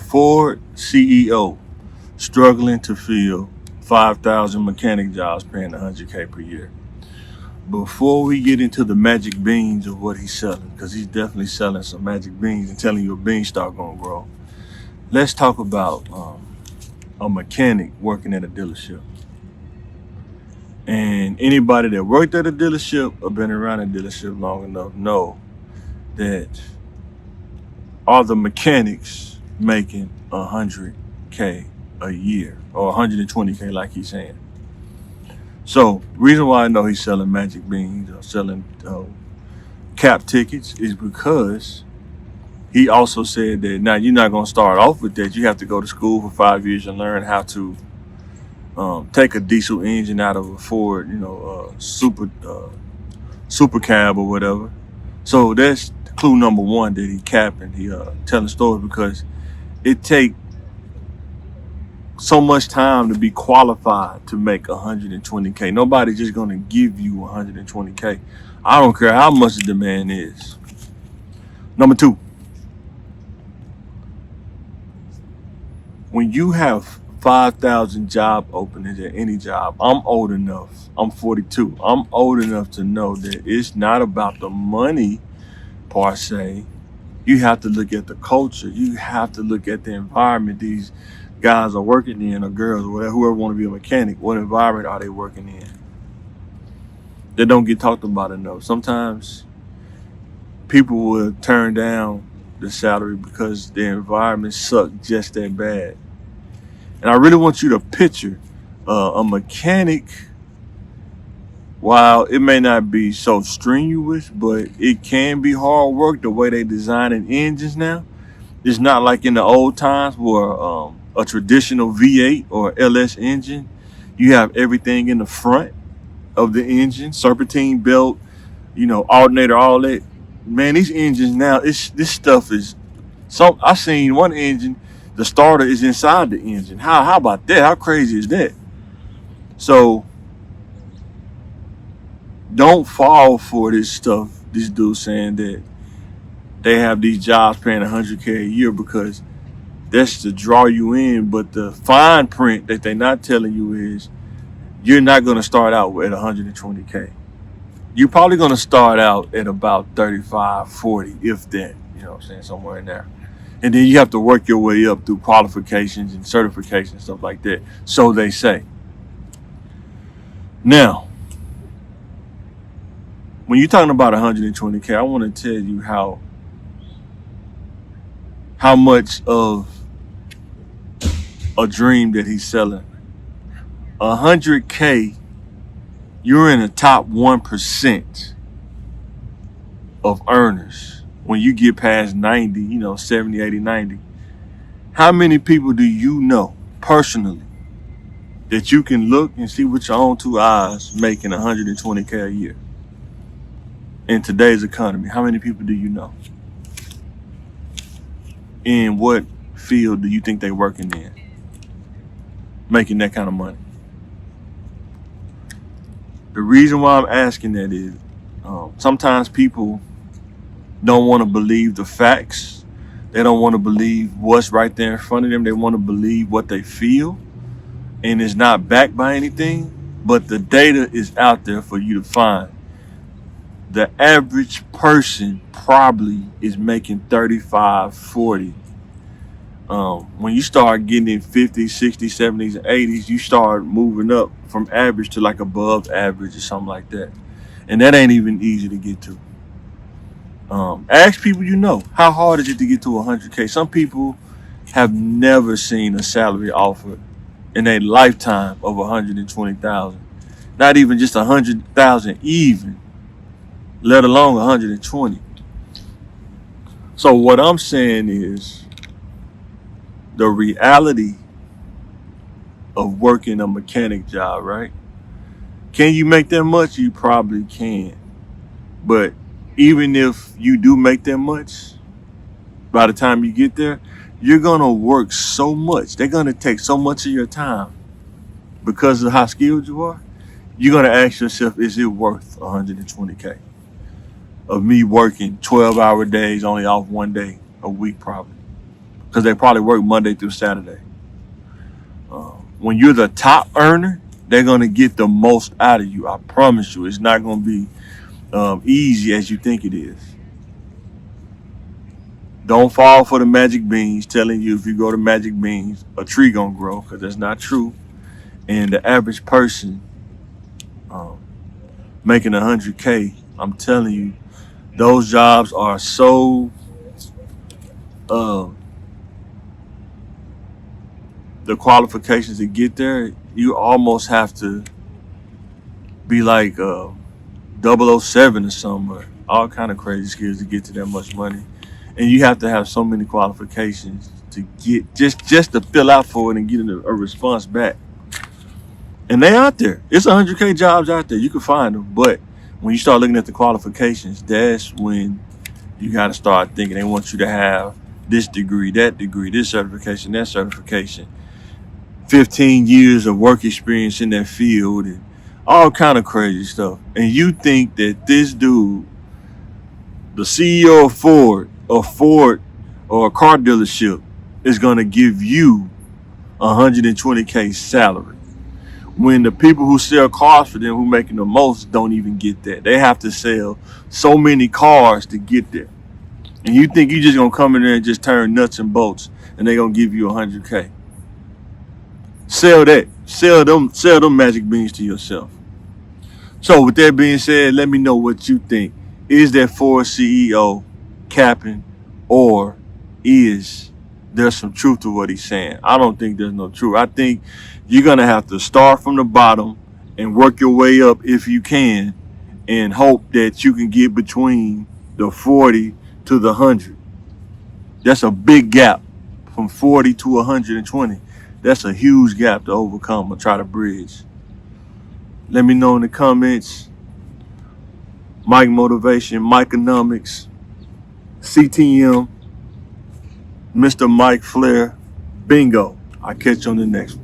Ford CEO struggling to fill 5,000 mechanic jobs paying $100K per year. Before we get into the magic beans of what he's selling, because he's definitely selling some magic beans and telling you a beanstalk gonna grow, let's talk about a mechanic working at a dealership. And anybody that worked at a dealership or been around a dealership long enough know that are the mechanics making $100K a year or $120K like he's saying. So reason why I know he's selling magic beans or selling cap tickets is because he also said that now you're not going to start off with that. You have to go to school for 5 years and learn how to take a diesel engine out of a Ford, super cab or whatever. So that's clue number one that he capping. He telling stories because it take so much time to be qualified to make $120K. Nobody's just gonna give you $120K. I don't care how much the demand is. Number two, when you have 5,000 job openings at any job, I'm old enough. I'm 42. I'm old enough to know that it's not about the money per se. You have to look at the culture. You have to look at the environment these guys are working in, or girls, or whatever, whoever want to be a mechanic. What environment are they working in? They don't get talked about enough. Sometimes people will turn down the salary because the environment sucks just that bad. And I really want you to picture a mechanic. While it may not be so strenuous, but it can be hard work the way they designing engines now. It's not like in the old times where a traditional V8 or LS engine, you have everything in the front of the engine, serpentine belt, alternator, all that. Man, these engines now, this stuff is so. I seen one engine, the starter is inside the engine. How about that? How crazy is that? So don't fall for this stuff. This dude saying that they have these jobs paying $100K a year because that's to draw you in. But the fine print that they're not telling you is you're not going to start out at $120K. You're probably going to start out at about 35, 40, if that, somewhere in there. And then you have to work your way up through qualifications and certifications, stuff like that. So they say. Now, when you're talking about $120K, I want to tell you how much of a dream that he's selling. $100K, you're in the top 1% of earners. When you get past 90, 70, 80, 90, how many people do you know personally that you can look and see with your own two eyes making $120K a year? In today's economy, how many people do you know? In what field do you think they're working in? Making that kind of money. The reason why I'm asking that is sometimes people don't want to believe the facts. They don't want to believe what's right there in front of them. They want to believe what they feel. And it's not backed by anything. But the data is out there for you to find. The average person probably is making 35, 40. When you start getting in 50s, 60s, 70s, and 80s, you start moving up from average to like above average or something like that. And that ain't even easy to get to. Ask people how hard is it to get to 100K? Some people have never seen a salary offer in a lifetime of 120,000. Not even just 100,000 even, let alone 120. So what I'm saying is the reality of working a mechanic job, right? Can you make that much? You probably can. But even if you do make that much, by the time you get there, you're going to work so much. They're going to take so much of your time because of how skilled you are. You're going to ask yourself, is it worth 120K? Of me working 12-hour days, only off one day a week probably. because they probably work Monday through Saturday. When you're the top earner, they're going to get the most out of you. I promise you. It's not going to be easy as you think it is. Don't fall for the magic beans telling you if you go to magic beans, a tree going to grow, because that's not true. And the average person making 100K, I'm telling you, those jobs are so the qualifications to get there, you almost have to be like 007 or something, all kind of crazy skills to get to that much money. And you have to have so many qualifications to get just to fill out for it and get a response back. And they out there. It's 100K jobs out there. You can find them. But when you start looking at the qualifications, that's when you got to start thinking they want you to have this degree, this certification, that certification, 15 years of work experience in that field, and all kind of crazy stuff. And you think that this dude, the CEO of Ford or a car dealership, is going to give you 120K salary, when the people who sell cars for them, who making the most, don't even get that. They have to sell so many cars to get there. And you think you just gonna come in there and just turn nuts and bolts and they gonna give you 100K. Sell that. Sell them magic beans to yourself. So with that being said, let me know what you think. Is that Ford CEO capping, or is there some truth to what he's saying? I don't think there's no truth. I think you're going to have to start from the bottom and work your way up if you can, and hope that you can get between the 40 to the 100. That's a big gap from 40 to 120. That's a huge gap to overcome or try to bridge. Let me know in the comments. Mike Motivation, Mikeonomics, CTM, Mr. Mike Flair. Bingo. I'll catch you on the next one.